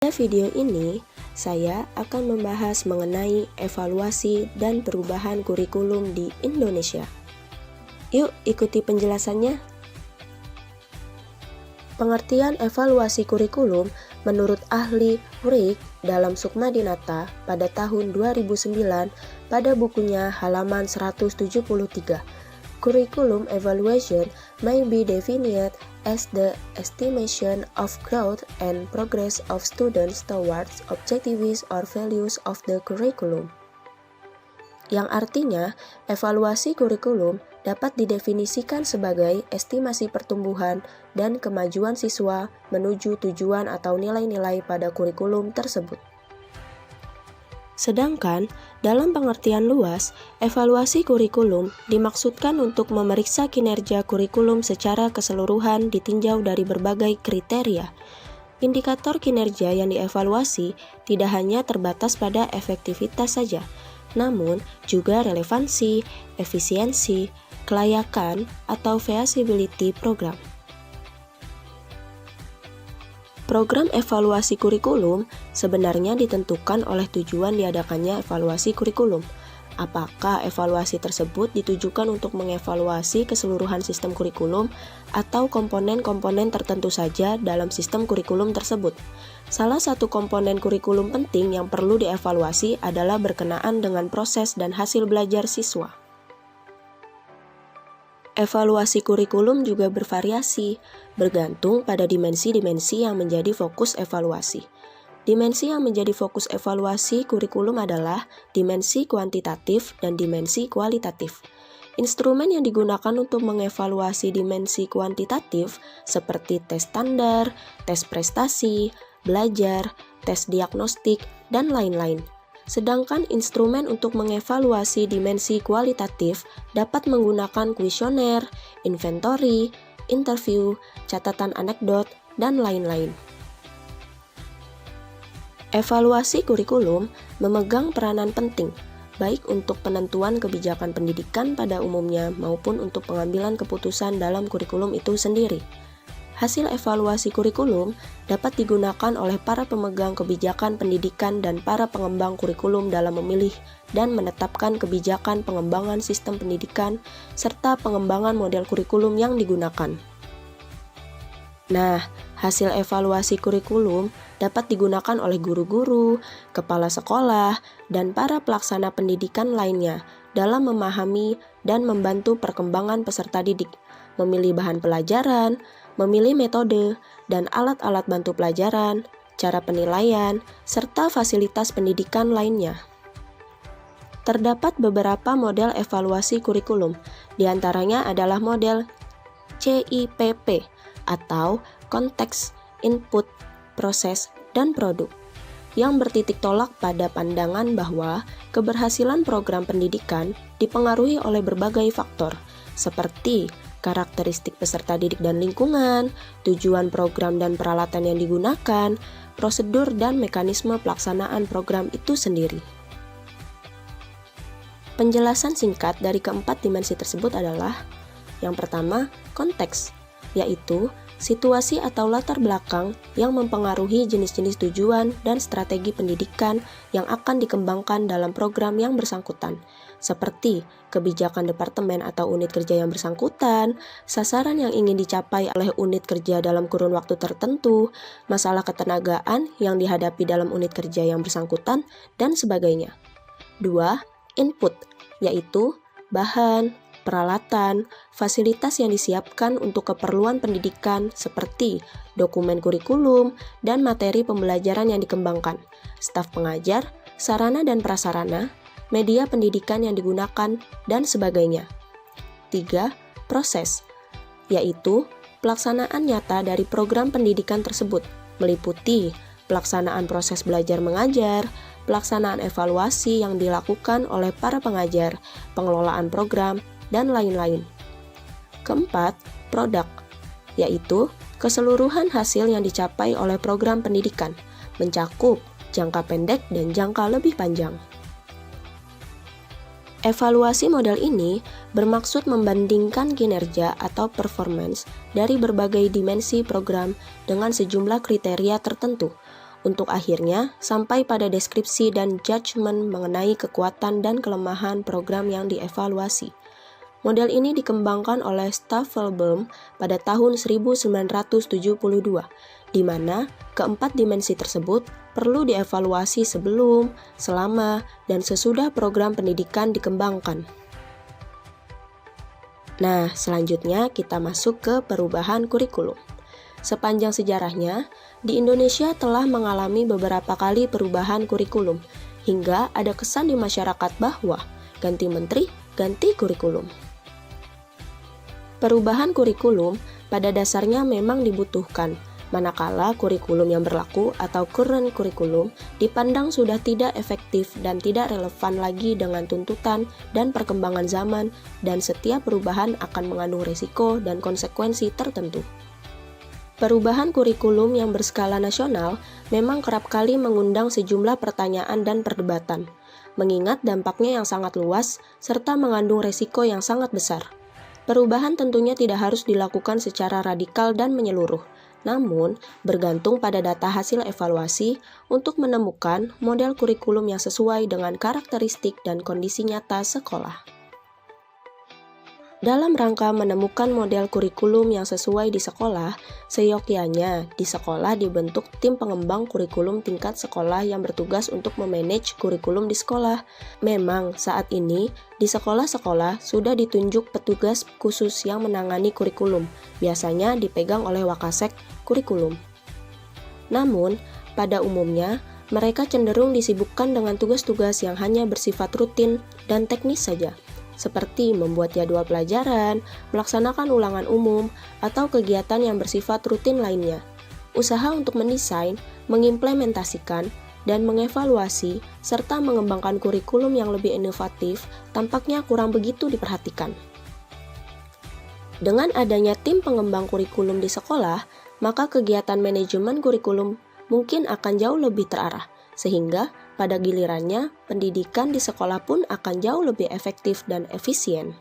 Pada video ini, saya akan membahas mengenai evaluasi dan perubahan kurikulum di Indonesia. Yuk ikuti penjelasannya. Pengertian evaluasi kurikulum menurut ahli Wright dalam Sukma Dinata pada tahun 2009 pada bukunya halaman 173. Curriculum evaluation may be defined as the estimation of growth and progress of students towards objectives or values of the curriculum. Yang artinya, evaluasi kurikulum dapat didefinisikan sebagai estimasi pertumbuhan dan kemajuan siswa menuju tujuan atau nilai-nilai pada kurikulum tersebut. Sedangkan, dalam pengertian luas, evaluasi kurikulum dimaksudkan untuk memeriksa kinerja kurikulum secara keseluruhan ditinjau dari berbagai kriteria. Indikator kinerja yang dievaluasi tidak hanya terbatas pada efektivitas saja, namun juga relevansi, efisiensi, kelayakan, atau feasibility program. Program evaluasi kurikulum sebenarnya ditentukan oleh tujuan diadakannya evaluasi kurikulum. Apakah evaluasi tersebut ditujukan untuk mengevaluasi keseluruhan sistem kurikulum atau komponen-komponen tertentu saja dalam sistem kurikulum tersebut? Salah satu komponen kurikulum penting yang perlu dievaluasi adalah berkenaan dengan proses dan hasil belajar siswa. Evaluasi kurikulum juga bervariasi, bergantung pada dimensi-dimensi yang menjadi fokus evaluasi. Dimensi yang menjadi fokus evaluasi kurikulum adalah dimensi kuantitatif dan dimensi kualitatif. Instrumen yang digunakan untuk mengevaluasi dimensi kuantitatif seperti tes standar, tes prestasi, belajar, tes diagnostik, dan lain-lain. Sedangkan instrumen untuk mengevaluasi dimensi kualitatif dapat menggunakan kuesioner, inventory, interview, catatan anekdot, dan lain-lain. Evaluasi kurikulum memegang peranan penting, baik untuk penentuan kebijakan pendidikan pada umumnya maupun untuk pengambilan keputusan dalam kurikulum itu sendiri. Hasil evaluasi kurikulum dapat digunakan oleh para pemegang kebijakan pendidikan dan para pengembang kurikulum dalam memilih dan menetapkan kebijakan pengembangan sistem pendidikan serta pengembangan model kurikulum yang digunakan. Nah, hasil evaluasi kurikulum dapat digunakan oleh guru-guru, kepala sekolah, dan para pelaksana pendidikan lainnya dalam memahami dan membantu perkembangan peserta didik, memilih bahan pelajaran, memilih metode dan alat-alat bantu pelajaran, cara penilaian, serta fasilitas pendidikan lainnya. Terdapat beberapa model evaluasi kurikulum, diantaranya adalah model CIPP atau konteks, input, proses, dan produk, yang bertitik tolak pada pandangan bahwa keberhasilan program pendidikan dipengaruhi oleh berbagai faktor, seperti karakteristik peserta didik dan lingkungan, tujuan program dan peralatan yang digunakan, prosedur dan mekanisme pelaksanaan program itu sendiri. Penjelasan singkat dari keempat dimensi tersebut adalah: yang pertama, konteks, yaitu situasi atau latar belakang yang mempengaruhi jenis-jenis tujuan dan strategi pendidikan yang akan dikembangkan dalam program yang bersangkutan, seperti kebijakan departemen atau unit kerja yang bersangkutan, sasaran yang ingin dicapai oleh unit kerja dalam kurun waktu tertentu, masalah ketenagaan yang dihadapi dalam unit kerja yang bersangkutan, dan sebagainya. 2. Input, yaitu bahan, peralatan, fasilitas yang disiapkan untuk keperluan pendidikan seperti dokumen kurikulum dan materi pembelajaran yang dikembangkan, staf pengajar, sarana dan prasarana, media pendidikan yang digunakan, dan sebagainya. 3. Proses, yaitu pelaksanaan nyata dari program pendidikan tersebut, meliputi pelaksanaan proses belajar mengajar, pelaksanaan evaluasi yang dilakukan oleh para pengajar, pengelolaan program, dan lain-lain. Keempat, produk, yaitu keseluruhan hasil yang dicapai oleh program pendidikan, mencakup jangka pendek dan jangka lebih panjang. Evaluasi model ini bermaksud membandingkan kinerja atau performance dari berbagai dimensi program dengan sejumlah kriteria tertentu untuk akhirnya sampai pada deskripsi dan judgement mengenai kekuatan dan kelemahan program yang dievaluasi. Model ini dikembangkan oleh Staffelbaum pada tahun 1972, di mana keempat dimensi tersebut perlu dievaluasi sebelum, selama, dan sesudah program pendidikan dikembangkan. Nah, selanjutnya kita masuk ke perubahan kurikulum. Sepanjang sejarahnya, di Indonesia telah mengalami beberapa kali perubahan kurikulum, hingga ada kesan di masyarakat bahwa ganti menteri, ganti kurikulum. Perubahan kurikulum pada dasarnya memang dibutuhkan, manakala kurikulum yang berlaku atau current kurikulum dipandang sudah tidak efektif dan tidak relevan lagi dengan tuntutan dan perkembangan zaman, dan setiap perubahan akan mengandung risiko dan konsekuensi tertentu. Perubahan kurikulum yang berskala nasional memang kerap kali mengundang sejumlah pertanyaan dan perdebatan, mengingat dampaknya yang sangat luas serta mengandung resiko yang sangat besar. Perubahan tentunya tidak harus dilakukan secara radikal dan menyeluruh, namun bergantung pada data hasil evaluasi untuk menemukan model kurikulum yang sesuai dengan karakteristik dan kondisi nyata sekolah. Dalam rangka menemukan model kurikulum yang sesuai di sekolah, seyogyanya di sekolah dibentuk tim pengembang kurikulum tingkat sekolah yang bertugas untuk memanage kurikulum di sekolah. Memang saat ini di sekolah-sekolah sudah ditunjuk petugas khusus yang menangani kurikulum, biasanya dipegang oleh Wakasek kurikulum. Namun, pada umumnya mereka cenderung disibukkan dengan tugas-tugas yang hanya bersifat rutin dan teknis saja, seperti membuat jadwal pelajaran, melaksanakan ulangan umum, atau kegiatan yang bersifat rutin lainnya. Usaha untuk mendesain, mengimplementasikan, dan mengevaluasi, serta mengembangkan kurikulum yang lebih inovatif tampaknya kurang begitu diperhatikan. Dengan adanya tim pengembang kurikulum di sekolah, maka kegiatan manajemen kurikulum mungkin akan jauh lebih terarah, sehingga pada gilirannya pendidikan di sekolah pun akan jauh lebih efektif dan efisien.